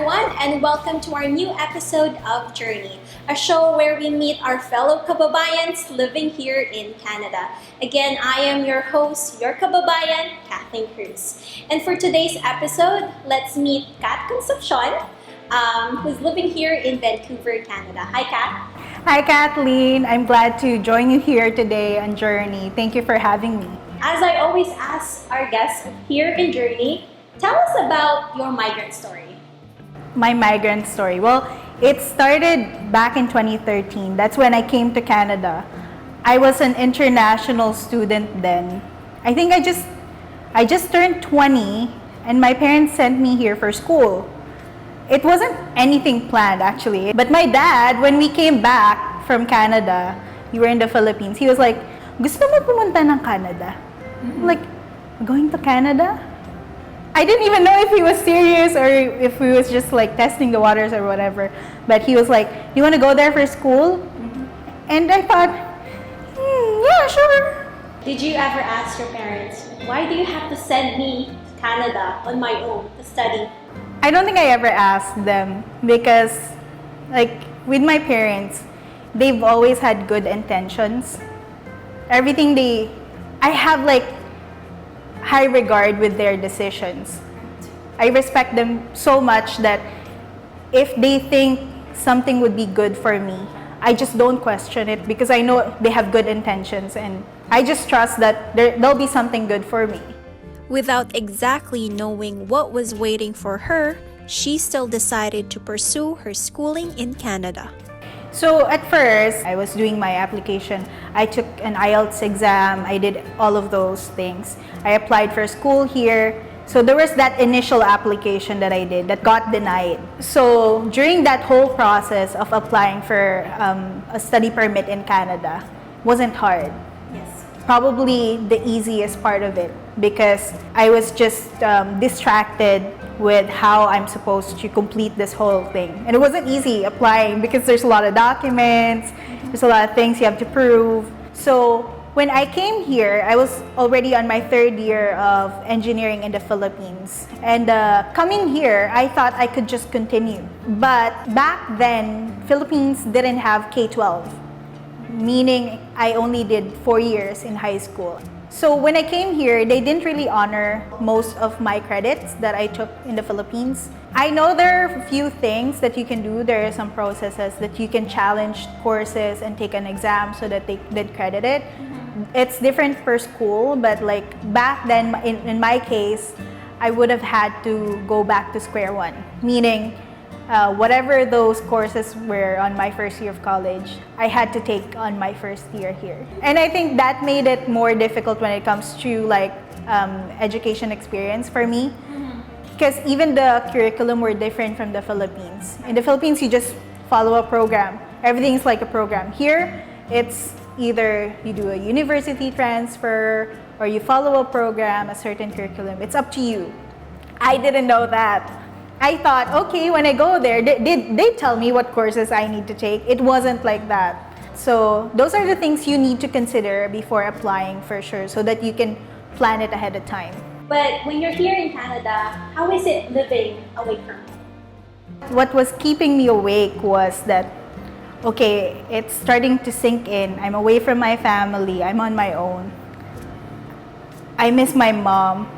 everyone, and welcome to our new episode of Journey, a show where we meet our fellow kababayans living here in Canada. Again, I am your host, your kababayan, Kathleen Cruz. And for today's episode, let's meet Kate Concepcion, who's living here in Vancouver, Canada. Hi, Kat. Hi, Kathleen. I'm glad to join you here today on Journey. Thank you for having me. As I always ask our guests here in Journey, tell us about your migrant story. My migrant story. Well, it started back in 2013. That's when I came to Canada. I was an international student then. I think I just turned 20 and my parents sent me here for school. It wasn't anything planned actually. But my dad, when we came back from Canada, we were in the Philippines, he was like, "Gusto mo pumunta ng Canada?" I'm like, "Going to Canada?" I didn't even know if he was serious or if he was just like testing the waters or whatever. But he was like, "You want to go there for school?" And I thought, yeah, sure. Did you ever ask your parents, why do you have to send me to Canada on my own to study? I don't think I ever asked them because like with my parents, they've always had good intentions. I have like high regard with their decisions. I respect them so much that if they think something would be good for me, I just don't question it because I know they have good intentions and I just trust that there'll be something good for me. Without exactly knowing what was waiting for her, she still decided to pursue her schooling in Canada. So at first, I was doing my application. I took an IELTS exam. I did all of those things. I applied for school here. So there was that initial application that I did that got denied. So during that whole process of applying for a study permit in Canada, wasn't hard. Yes. Probably the easiest part of it because I was just distracted with how I'm supposed to complete this whole thing. And it wasn't easy applying because there's a lot of documents, there's a lot of things you have to prove. So when I came here, I was already on my third year of engineering in the Philippines. And coming here, I thought I could just continue. But back then, Philippines didn't have K-12, meaning I only did 4 years in high school. So when I came here, they didn't really honor most of my credits that I took in the Philippines. I know there are a few things that you can do. There are some processes that you can challenge courses and take an exam so that they credit it. It's different per school, but like back then, in my case, I would have had to go back to square one, meaning whatever those courses were on my first year of college, I had to take on my first year here. And I think that made it more difficult when it comes to like education experience for me. Because even the curriculum were different from the Philippines. In the Philippines, you just follow a program. Everything's like a program. Here, it's either you do a university transfer or you follow a program, a certain curriculum. It's up to you. I didn't know that. I thought, okay, when I go there, they tell me what courses I need to take. It wasn't like that. So those are the things you need to consider before applying for sure so that you can plan it ahead of time. But when you're here in Canada, how is it living away from home? What was keeping me awake was that, okay, it's starting to sink in. I'm away from my family. I'm on my own. I miss my mom.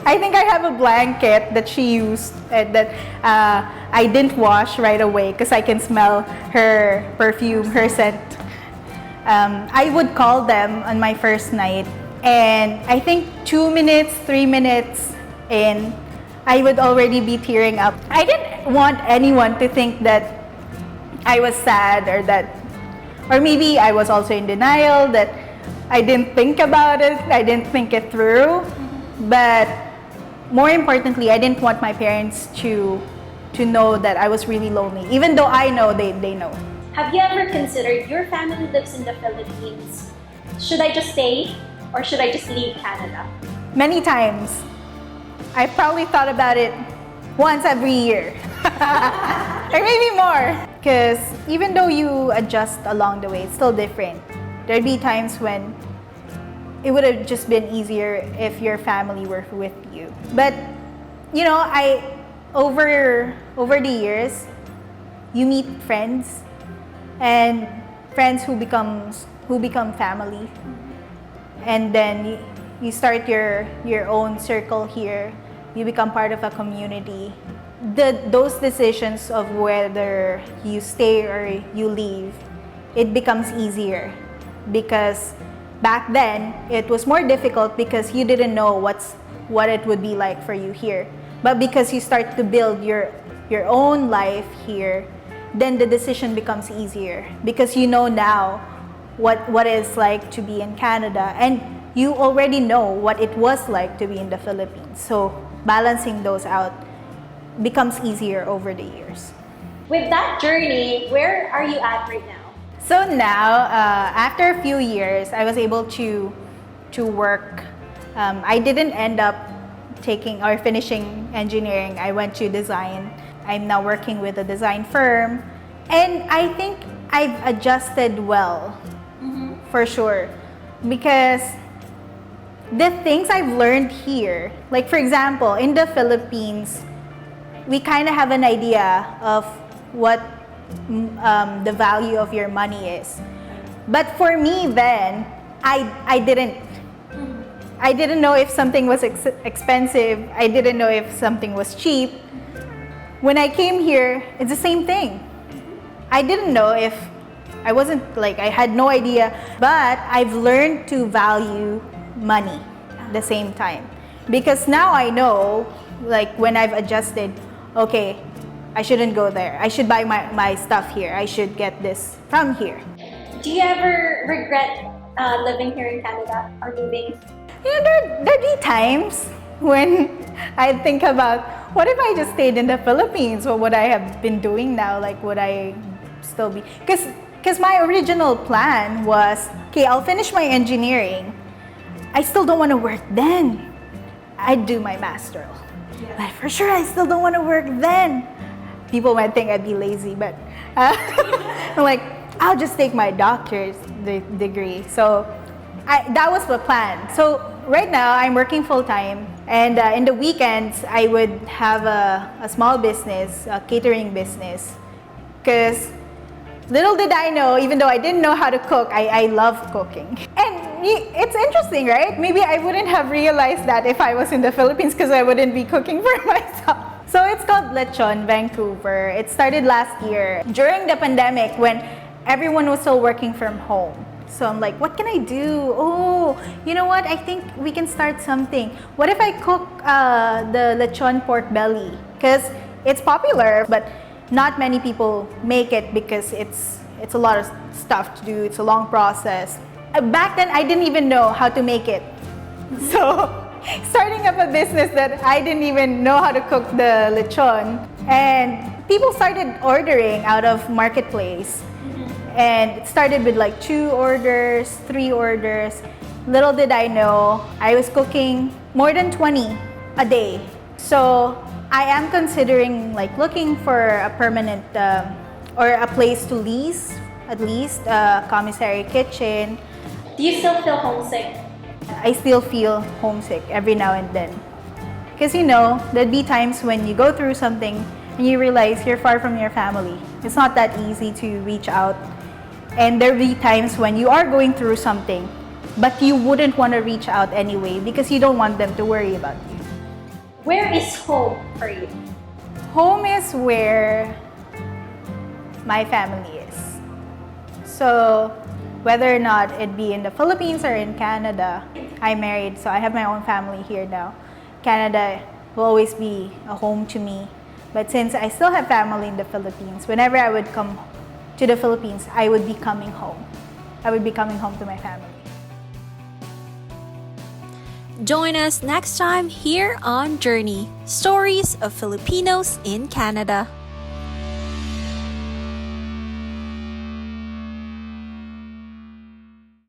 I think I have a blanket that she used that I didn't wash right away because I can smell her perfume, her scent. I would call them on my first night and I think 2 minutes, 3 minutes in, I would already be tearing up. I didn't want anyone to think that I was sad or maybe I was also in denial that I didn't think about it, I didn't think it through. But more importantly, I didn't want my parents to know that I was really lonely, even though I know they know. Have you ever considered your family lives in the Philippines? Should I just stay or should I just leave Canada? Many times. I probably thought about it once every year. Or maybe more. Because even though you adjust along the way, it's still different. There'd be times when it would have just been easier if your family were with you. But, you know, over the years, you meet friends, and friends who become family, and then you start your own circle here. You become part of a community. Those decisions of whether you stay or you leave, it becomes easier, because back then it was more difficult because you didn't know what it would be like for you here. But because you start to build your own life here, then the decision becomes easier, because you know now what it's like to be in Canada, and you already know what it was like to be in the Philippines. So balancing those out becomes easier over the years. With that journey, where are you at right now? So now, after a few years, I was able to work. I didn't end up taking or finishing engineering. I went to design. I'm now working with a design firm, and I think I've adjusted well, for sure, because the things I've learned here, like for example, in the Philippines, we kind of have an idea of what the value of your money is. But for me then, I didn't know if something was expensive. I didn't know if something was cheap. When I came here, it's the same thing. I didn't know if I had no idea, but I've learned to value money at the same time. Because now I know, like when I've adjusted, okay, I shouldn't go there. I should buy my stuff here. I should get this from here. Do you ever regret living here in Canada or moving? There'd be times when I think about, what if I just stayed in the Philippines? What would I have been doing now? Like, would I still be? Because my original plan was, okay, I'll finish my engineering. I still don't want to work then. I'd do my master's. Yeah. But for sure, I still don't want to work then. People might think I'd be lazy, but I'm like, I'll just take my doctor's degree. So that was the plan. So right now, I'm working full-time. And in the weekends, I would have a small business, a catering business. Because little did I know, even though I didn't know how to cook, I love cooking. And it's interesting, right? Maybe I wouldn't have realized that if I was in the Philippines, because I wouldn't be cooking for myself. So it's called Lechon, Vancouver. It started last year during the pandemic when everyone was still working from home. So I'm like, what can I do? Oh, you know what? I think we can start something. What if I cook the lechon pork belly? Because it's popular, but not many people make it because it's a lot of stuff to do. It's a long process. Back then, I didn't even know how to make it. So starting up a business that I didn't even know how to cook the lechon, and people started ordering out of Marketplace. And it started with like 2 orders, 3 orders. Little did I know, I was cooking more than 20 a day. So I am considering like looking for a permanent or a place to lease, at least a commissary kitchen. Do you still feel homesick? I still feel homesick every now and then. Because there'd be times when you go through something and you realize you're far from your family. It's not that easy to reach out. And there'll be times when you are going through something, but you wouldn't want to reach out anyway because you don't want them to worry about you. Where is home for you? Home is where my family is. So whether or not it be in the Philippines or in Canada, I'm married, so I have my own family here now. Canada will always be a home to me. But since I still have family in the Philippines, whenever I would come to the Philippines, I would be coming home. I would be coming home to my family. Join us next time here on Journey, Stories of Filipinos in Canada.